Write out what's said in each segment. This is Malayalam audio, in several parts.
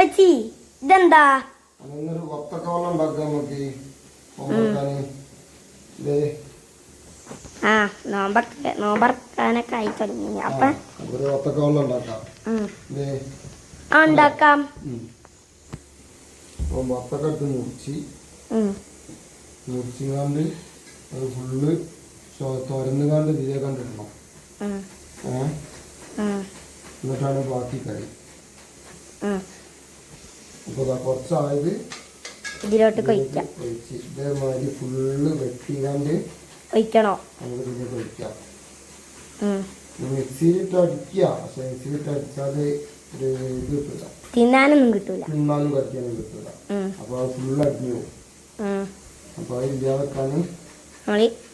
പച്ചി ഇതെന്താ ആ നോമ്പറക്കാനൊക്കെ ആയി തുടങ്ങി അപ്പൊ ഉണ്ടാക്കാം. മുറിച്ചിങ്ങാണ്ട് അത് ഫുള്ള് തുരന്നുകാണ്ട് ഇതിലേ കണ്ടിടണം. എന്നിട്ടാണ് ബാക്കി കറി. അപ്പൊ കുറച്ചായത് ഇതിലോട്ട് കൊഴിക്കാം. ഇതേമാതിരി ഫുള്ള് വെട്ടിക്കാണ്ട് ഒഴിക്കണോ? നമുക്ക് ഇതിലേക്ക് ഒഴിക്കാം. മിക്സിയിലിട്ട് അടിക്കുക. പക്ഷെ മിക്സിയിലിട്ട് അടിച്ചാല് ഒരു ഇത് കിട്ടില്ല, തിന്നാനൊന്നും കിട്ടൂല, തിന്നാനും കറിക്കാനും കിട്ടൂല. അപ്പൊ അത് ഫുള്ള് അടിഞ്ഞു പോകും. അപ്പൊ അത് ഇല്ലാതെക്കാന്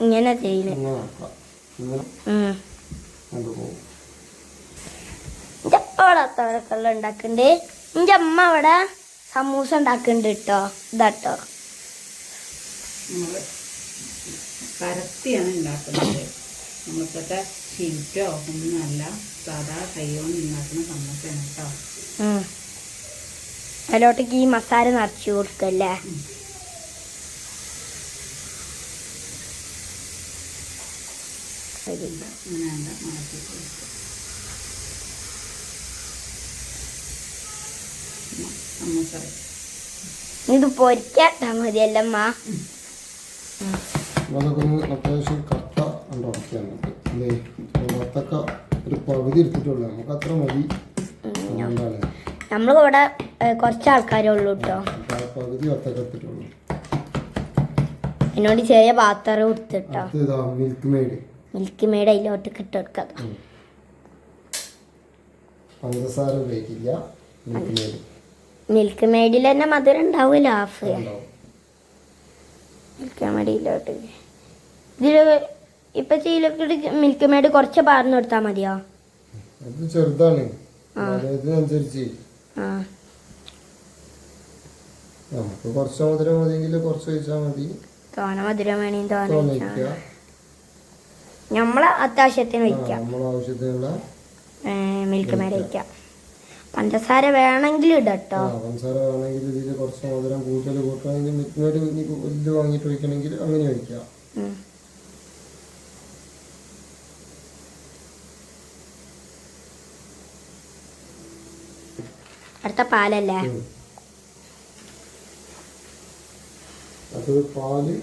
ഇങ്ങനെ ചെയ്യുന്നത്. ഇങ്ങനെ ആക്കാം. ഇങ്ങനെ കൊണ്ടുപോകും. അത്തോടൊക്കെ ഉണ്ടാക്കുന്നുണ്ട്. എൻ്റെ അമ്മ അവിടെ സമൂസ ഉണ്ടാക്കുന്നുണ്ട് കേട്ടോ. ഇതാട്ടോ പരത്തിയാണ് ഉണ്ടാക്കുന്നത്. നമുക്കത്തെ ഷീറ്റോ ഒന്നുമല്ല, സാധാ കൈകൊണ്ട് ഉണ്ടാക്കുന്ന സമൂസയാണ് കേട്ടോ. അതിലോട്ടേക്ക് ഈ മസാല നിറച്ച് കൊടുക്കല്ലേ. ഇത് പൊരിക്കാട്ടാ മതിയല്ലമ്മ. അത്യാവശ്യം കട്ട ഉണ്ടാക്കിയാൽ മതി. വത്തക്ക ഒരു പകുതി എടുത്തിട്ടുള്ളൂ, നമുക്ക് അത്ര മതി. നമ്മളിവിടെ കുറച്ച് ആൾക്കാരേ ഉള്ളൂ കേട്ടോ. പകുതി വത്തക്ക എടുത്തിട്ടുള്ളൂ. എന്നോട് ചെറിയ പാത്രം കൊടുത്തിട്ടോ. മിൽക്ക് മെയ്ഡ് അതിലോട്ട് ഇട്ട് കൊടുക്കാം. പഞ്ചസാര ഉപയോഗിക്കില്ല. മിൽക്ക് മെയ്ഡിൽ തന്നെ മധുരം ഉണ്ടാവുമല്ലോ. ഹാഫ് മിൽക്ക് മെയ്ഡിലോട്ട് ഇതില് ഇപ്പൊ ചീലൊക്കെ മിൽക്ക് മെയ്ഡ് കുറച്ച് പാർന്ന് കൊടുത്താൽ മതിയോ? അത് ചെറുതാണ്, അതിനനുസരിച്ച് നമുക്ക് കുറച്ച് മധുരം മതിയെങ്കിൽ കുറച്ച് ഒഴിച്ചാൽ മതി. തോന മധുരം വേണമെങ്കിൽ തോന നമ്മളെ അത്യാവശ്യത്തിന് വയ്ക്കാം. നമ്മളെ ആവശ്യത്തിനുള്ള മിൽക്ക് മെയ്ഡ് വയ്ക്കാം. പഞ്ചസാര വേണമെങ്കിൽ ഇടട്ടോ. പഞ്ചസാര വേണമെങ്കിൽ ഇതിൽ കുറച്ച് മധുരം കൂടുതൽ കൂട്ടണമെങ്കിൽ മിൽക്ക് മെയ്ഡ് ഇത് വാങ്ങിയിട്ട് വയ്ക്കണമെങ്കിൽ അങ്ങനെ വയ്ക്കാം. അടുത്ത പാലല്ലേ? അത് പാല്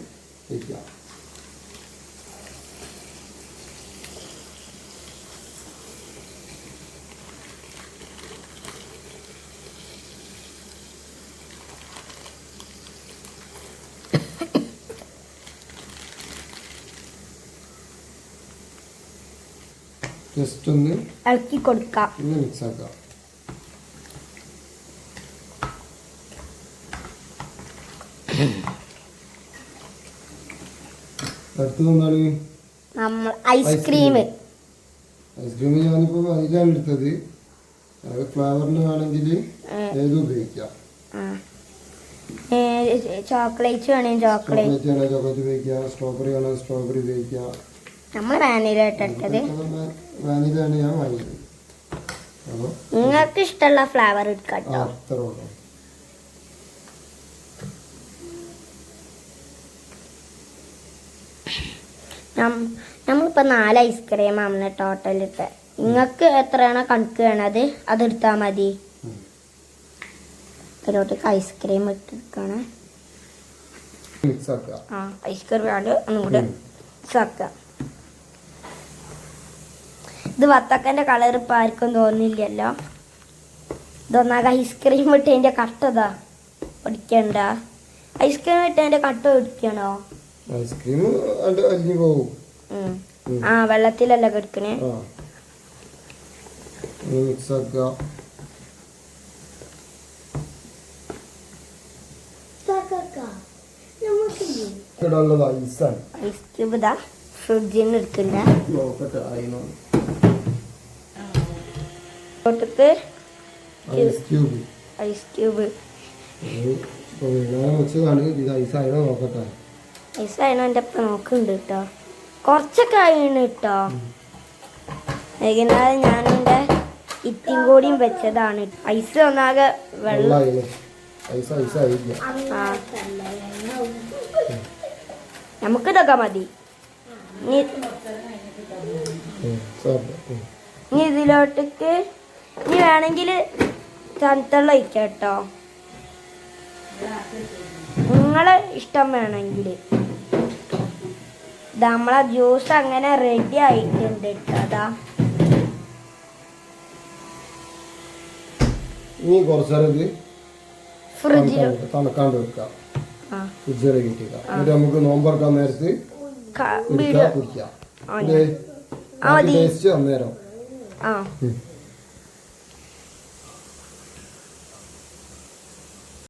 വയ്ക്കാം. ജസ്റ്റ് ഒന്ന് ഇളക്കി കൊടുക്കാം. ഒന്ന് മിക്സ് ആക്കാം. അടുത്തതാണ് നമ്മൾ ഐസ്ക്രീം. ഞാനിപ്പോ അതിലാണ് എടുത്തത്. ഫ്ലേവറിന് വേണമെങ്കിൽ ഏത് ഉപയോഗിക്കാം. ചോക്ലേറ്റ് വേണമെങ്കിൽ ചോക്ലേറ്റ് ഉപയോഗിക്കാം. സ്ട്രോബെറി വേണമെങ്കിൽ സ്ട്രോബെറി ഉപയോഗിക്കാം. നമ്മൾ വാനില ഇട്ടെടുത്തത്. വാനിലയാണ് ഞാൻ വാങ്ങിയത്. നിങ്ങൾക്ക് ഇഷ്ടമുള്ള ഫ്ലേവർ എടുക്കാട്ടോ. നമ്മളിപ്പോൾ 4 ഐസ്ക്രീമാണ് ടോട്ടലിട്ട്. നിങ്ങൾക്ക് എത്രയാണോ കണക്ക് വേണത് അതെടുത്താൽ മതി. അതിലോട്ടേക്ക് ഐസ്ക്രീം ഇട്ടെടുക്കണം. ഐസ്ക്രീം ആണ് ഒന്നും കൂടെ മിക്സ് ആക്കുക. ഇത് വത്തക്കൻ്റെ കളർ ഇപ്പം ആർക്കും തോന്നില്ലല്ലോ. ഇതൊന്നാകെ ഐസ്ക്രീം ഇട്ടതിൻ്റെ കട്ടതാ ഒടിക്കണ്ട. ഐസ്ക്രീം ഇട്ടതിൻ്റെ കട്ട ഒടിക്കണോ? ഐസ്ക്രീം അലിഞ്ഞു പോകും. വെള്ളത്തിലല്ല കിടക്കണേ. മിക്സ് ആക്കുക. ഐസ് ക്യൂബ് ഇതാ ഫ്രിഡ്ജിൽ നിന്ന് എടുക്കണ്ട. ഐസ് ക്യൂബ് ഐസായണോ എൻ്റെ ഒപ്പം നോക്കുന്നുണ്ട് കേട്ടോ. കുറച്ചൊക്കെ ആയിണ് കേട്ടോ. വൈകുന്നേരം ഞാനെൻ്റെ ഇത്തിയും കൂടിയും വെച്ചതാണ്. ഐസ് ഒന്നാകെ വെള്ളം. വെള്ളമായില്ലേ? ഐസ് ആയില്ല. ആ നമുക്കിതൊക്കെ മതി. ഇനി ഇനി ഇതിലോട്ടേക്ക് ഇനി വേണമെങ്കിൽ തണുത്തുള്ള ഒഴിക്കാം കേട്ടോ, നിങ്ങളെ ഇഷ്ടം വേണമെങ്കിൽ. നമ്മളെ ജ്യൂസ് അങ്ങനെ റെഡി ആയിട്ടുണ്ട് കേട്ടോ. അതാ ഇനി കുറച്ചേരം ഇത് ഫ്രിഡ്ജിൽ തണുക്കാണ്ട് വെക്കാം. ആ ഫ്രിഡ്ജിലേക്ക് ഇട്ടിക്കാം. എന്നിട്ട് നമുക്ക് നോമ്പറക്കാൻ നേരത്ത് വീഡിയോ കുടിക്കാം. ആ മതി. ടേസ്റ്റ് അന്നേരം. ആ